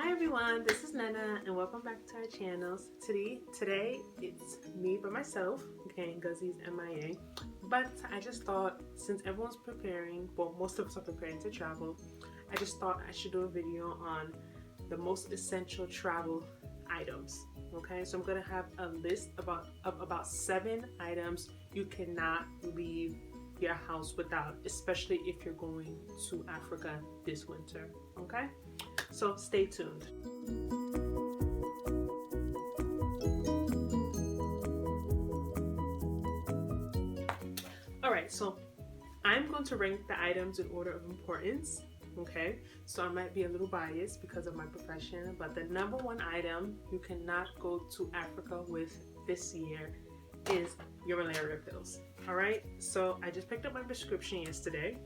Hi everyone, this is Nana and welcome back to our channels. Today it's me by myself, okay, Ngozi's MIA. But I just thought, since everyone's preparing, well, most of us are preparing to travel, I just thought I should do a video on the most essential travel items. Okay, so I'm gonna have a list of about 7 items you cannot leave your house without, especially if you're going to Africa this winter. Okay, so stay tuned. Alright, so I'm going to rank the items in order of importance. Okay, so I might be a little biased because of my profession, but the number one item you cannot go to Africa with this year is your malaria pills. All right, so I just picked up my prescription yesterday.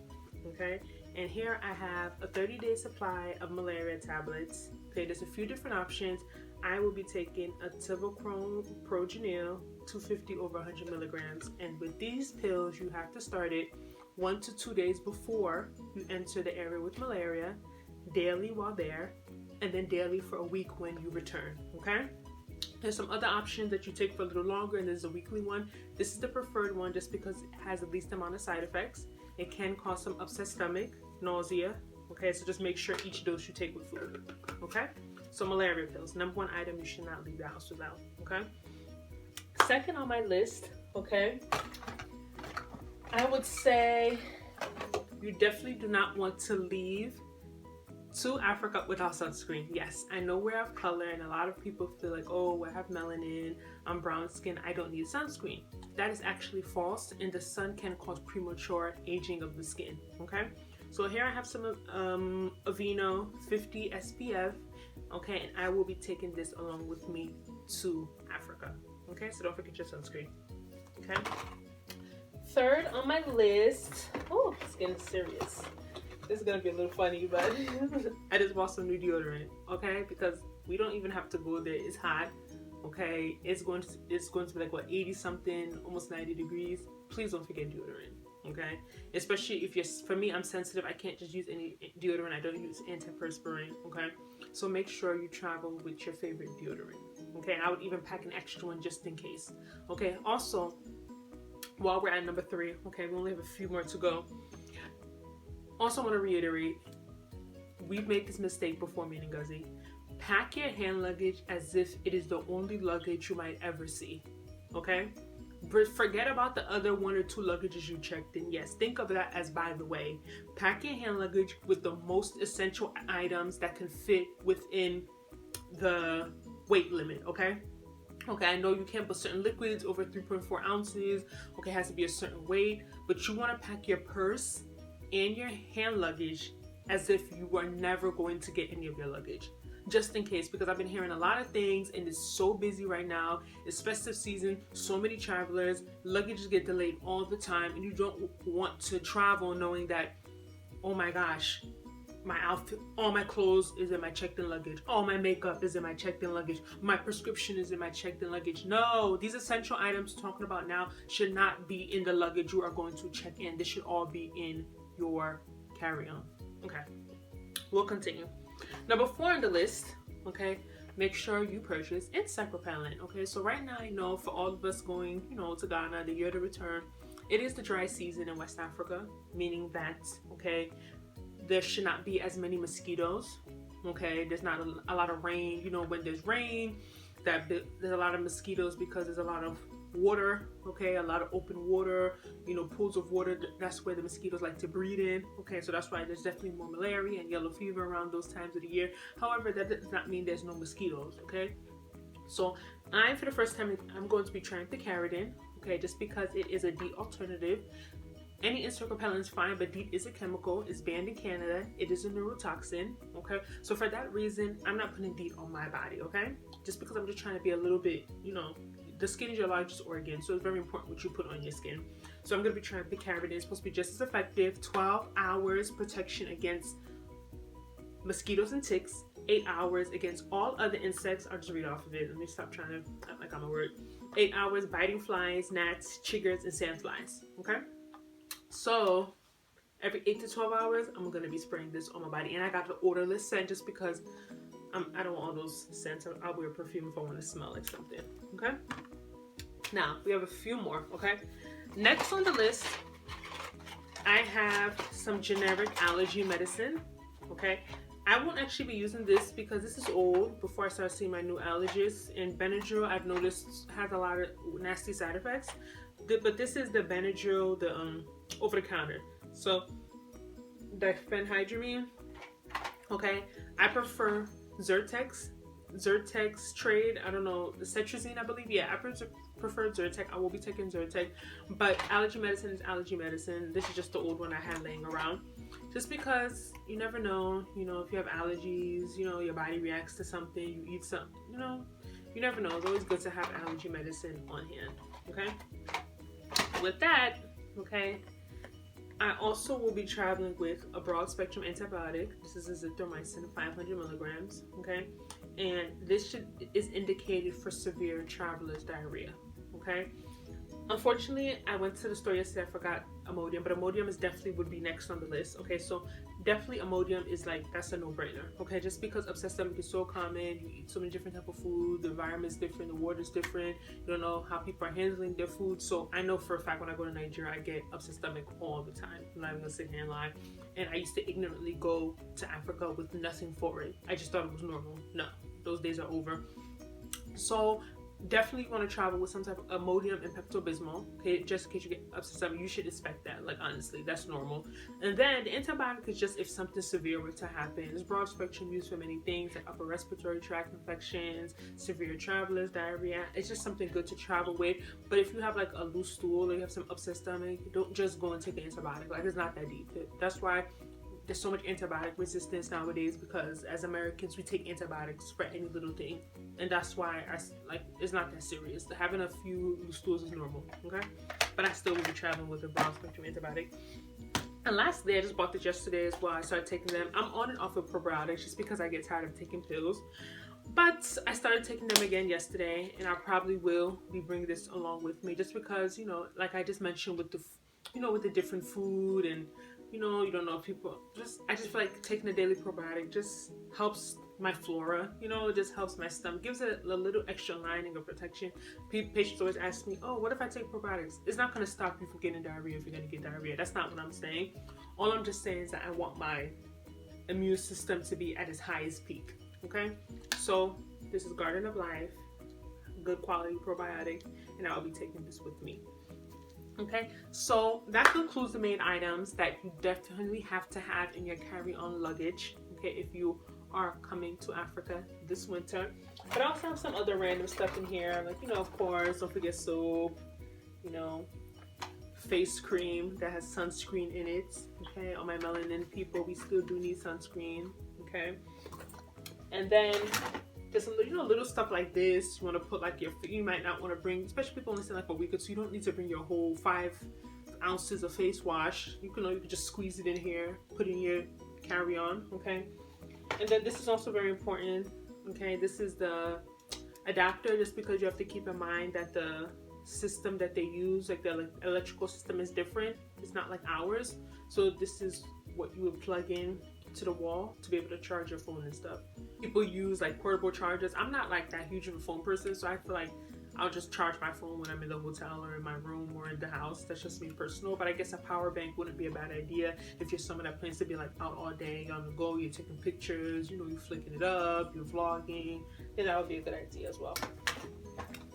Okay, and here I have a 30-day supply of malaria tablets. Okay, there's a few different options. I will be taking a Tivocrone Progenil 250 over 100 milligrams, and with these pills you have to start it 1 to 2 days before you enter the area with malaria, daily while there, and then daily for a week when you return. Okay, there's some other options that you take for a little longer, and there's a weekly one. This is the preferred one just because it has the least amount of side effects. It can cause some upset stomach, nausea. Okay, so just make sure each dose you take with food. Okay, so malaria pills, number one item you should not leave the house without. Okay, second on my list, okay, I would say you definitely do not want to leave to Africa without sunscreen. Yes, I know we're of color and a lot of people feel like, oh, I have melanin, I'm brown skin, I don't need sunscreen. That is actually false, and the sun can cause premature aging of the skin. Okay, so here I have some Aveeno 50 SPF. Okay, and I will be taking this along with me to Africa. Okay, so don't forget your sunscreen. Okay, third on my list, oh, it's getting serious. This is gonna be a little funny, but I just bought some new deodorant. Okay, because we don't even have to go there. It's hot. Okay, it's going to be like what, 80 something, almost 90 degrees. Please don't forget deodorant. Okay, especially if you're, for me, I'm sensitive. I can't just use any deodorant. I don't use antiperspirant. Okay, so make sure you travel with your favorite deodorant. Okay, and I would even pack an extra one just in case. Okay, also, while we're at number 3, okay, we only have a few more to go. Also want to reiterate, we've made this mistake before, me and Ngozi. Pack your hand luggage as if it is the only luggage you might ever see. Okay? Forget about the other 1 or 2 luggages you checked in. Yes, think of that as by the way. Pack your hand luggage with the most essential items that can fit within the weight limit. Okay? Okay, I know you can't put certain liquids over 3.4 ounces. Okay, it has to be a certain weight, but you want to pack your purse and your hand luggage as if you were never going to get any of your luggage, just in case, because I've been hearing a lot of things and it's so busy right now. It's festive season, so many travelers, luggages get delayed all the time, and you don't want to travel knowing that, oh my gosh, my outfit, all my clothes is in my checked-in luggage, all my makeup is in my checked-in luggage, my prescription is in my checked-in luggage. No, these essential items we're talking about now should not be in the luggage you are going to check in. This should all be in your carry-on. Okay, we'll continue. Number 4 on the list, okay, make sure you purchase insect repellent. Okay, so right now I know for all of us going, to Ghana, the year to return, it is the dry season in West Africa, meaning that, okay, there should not be as many mosquitoes. Okay, there's not a lot of rain. When there's rain, there's a lot of mosquitoes because there's a lot of water. Okay, a lot of open water, pools of water. That's where the mosquitoes like to breed in. Okay, so that's why there's definitely more malaria and yellow fever around those times of the year. However, that does not mean there's no mosquitoes. Okay, so for the first time, I'm going to be trying picaridin. Okay, just because it is a DEET alternative. Any insect repellent is fine, but DEET is a chemical. It's banned in Canada. It is a neurotoxin. Okay, so for that reason, I'm not putting DEET on my body. Okay, just because I'm just trying to be a little bit, the skin is your largest organ, so it's very important what you put on your skin. So I'm going to be trying picaridin. It's supposed to be just as effective. 12 hours protection against mosquitoes and ticks. 8 hours against all other insects. I'll just read off of it. Let me stop trying to act like I'm a word. 8 hours biting flies, gnats, chiggers, and sandflies. Okay? So every 8 to 12 hours, I'm going to be spraying this on my body. And I got the order list set just because I don't want all those scents. I'll wear perfume if I want to smell like something. Okay. Now we have a few more. Okay. Next on the list, I have some generic allergy medicine. Okay. I won't actually be using this because this is old before I start seeing my new allergies. And Benadryl, I've noticed, has a lot of nasty side effects. But this is the Benadryl, the over the counter. So diphenhydramine. Okay, I prefer Zyrtex trade. I don't know, the cetrizine, I believe. Yeah, I prefer Zyrtec. I will be taking Zyrtec, but allergy medicine is allergy medicine. This is just the old one I had laying around, just because you never know. You know, if you have allergies, you know, your body reacts to something, you eat something, you know, you never know. It's always good to have allergy medicine on hand. Okay. With that, okay, I also will be traveling with a broad spectrum antibiotic. This is azithromycin, 500 milligrams. Okay, and this is indicated for severe traveler's diarrhea. Okay, unfortunately, I went to the store yesterday. I forgot Imodium, but Imodium is definitely would be next on the list. Okay, so definitely Imodium is like, that's a no-brainer. Okay, just because upset stomach is so common, you eat so many different type of food, the environment's different, the water's different, you don't know how people are handling their food. So I know for a fact when I go to Nigeria, I get upset stomach all the time. I'm not even gonna sit here and lie. And I used to ignorantly go to Africa with nothing for it. I just thought it was normal. No, those days are over. So definitely want to travel with some type of Imodium and Pepto-Bismol. Okay, just in case you get upset stomach, you should expect that. Like, honestly, that's normal. And then the antibiotic is just if something severe were to happen. It's broad spectrum used for many things like upper respiratory tract infections, severe travelers, diarrhea. It's just something good to travel with. But if you have like a loose stool or you have some upset stomach, don't just go and take an antibiotic. Like, it's not that deep. That's why there's so much antibiotic resistance nowadays, because as Americans we take antibiotics for any little thing, and that's why it's not that serious. Having a few loose stools is normal. Okay, but I still will be traveling with a broad spectrum antibiotic. And lastly, I just bought this yesterday as well. I started taking them. I'm on and off of probiotics just because I get tired of taking pills, but I started taking them again yesterday, and I probably will be bringing this along with me just because, you know, like I just mentioned with the, you know, with the different food, and you know, you don't know if people I just feel like taking a daily probiotic just helps my flora, you know, it just helps my stomach, gives it a little extra lining of protection. Patients always ask me, oh, what if I take probiotics? It's not going to stop you from getting diarrhea if you're going to get diarrhea. That's not what I'm saying. All I'm just saying is that I want my immune system to be at its highest peak. Okay, so this is Garden of Life, good quality probiotic, and I'll be taking this with me. Okay, so that concludes the main items that you definitely have to have in your carry-on luggage, okay, if you are coming to Africa this winter. But I also have some other random stuff in here, like, you know, of course, don't forget soap, you know, face cream that has sunscreen in it. Okay, all my melanin people, we still do need sunscreen. Okay, and then just, you know, little stuff like this. You want to put like you might not want to bring, especially people only stay like a week or two. You don't need to bring your whole 5 ounces of face wash. You can just squeeze it in here, put it in your carry-on. Okay, and then this is also very important. Okay, this is the adapter, just because you have to keep in mind that the system that they use, like the electrical system, is different. It's not like ours. So this is what you would plug in to the wall to be able to charge your phone and stuff. People use like portable chargers. I'm not like that huge of a phone person, so I feel like I'll just charge my phone when I'm in the hotel or in my room or in the house. That's just me personal. But I guess a power bank wouldn't be a bad idea if you're someone that plans to be like out all day, on the go, you're taking pictures, you know, you're flicking it up, you're vlogging, then that would be a good idea as well.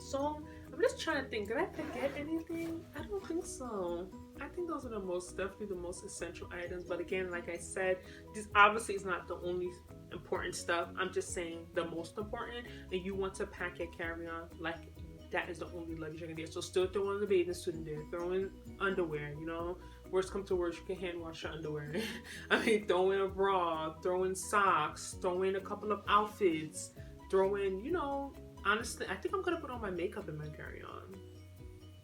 So I'm just trying to think, did I forget anything? I don't think so. I think those are definitely the most essential items. But again, like I said, this obviously is not the only important stuff. I'm just saying the most important, and you want to pack your carry-on like that is the only luggage you're gonna get. So still throw in the bathing suit in there, throw in underwear, you know, worst come to worst, you can hand wash your underwear. I mean, throw in a bra, throw in socks, throw in a couple of outfits, throw in, you know, honestly, I think I'm gonna put all my makeup in my carry-on,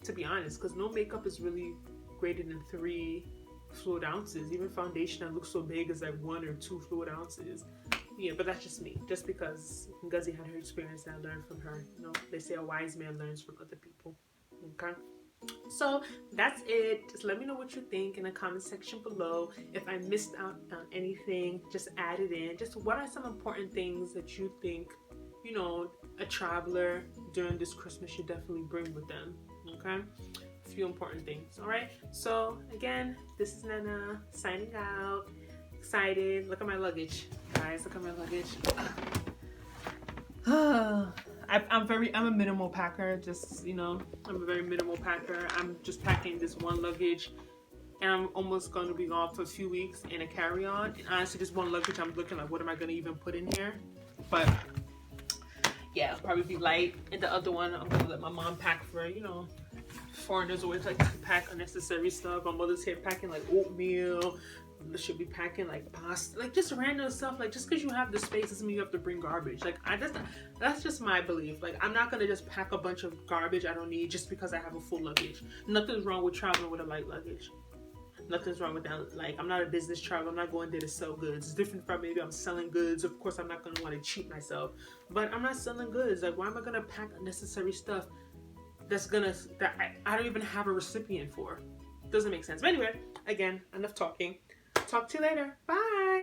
to be honest, because no makeup is really greater than 3 fluid ounces. Even foundation that looks so big is like 1 or 2 fluid ounces. Yeah, but that's just me. Just because Ngozi had her experience and I learned from her. You know, they say a wise man learns from other people. Okay? So that's it. Just let me know what you think in the comment section below. If I missed out on anything, just add it in. Just what are some important things that you think, you know, a traveler during this Christmas should definitely bring with them? Okay, a few important things. All right. So again, this is Nana signing out. Excited. Look at my luggage, guys. Look at my luggage. I'm a minimal packer. Just, you know, I'm a very minimal packer. I'm just packing this one luggage, and I'm almost going to be gone for a few weeks in a carry-on. And honestly, this one luggage, I'm looking like, what am I going to even put in here? But yeah, it'll probably be light. And the other one, I'm going to let my mom pack for, you know, foreigners always like to pack unnecessary stuff. My mother's here packing like oatmeal. Should be packing like pasta, like just random stuff. Like, just because you have the space doesn't mean you have to bring garbage. Like, that's just my belief. Like, I'm not gonna just pack a bunch of garbage I don't need just because I have a full luggage. Nothing's wrong with traveling with a light luggage. Nothing's wrong with that. Like, I'm not a business traveler. I'm not going there to sell goods. It's different from maybe I'm selling goods. Of course, I'm not gonna want to cheat myself, but I'm not selling goods. Like, why am I gonna pack unnecessary stuff that I don't even have a recipient for? Doesn't make sense. But anyway, again, enough talking. Talk to you later. Bye.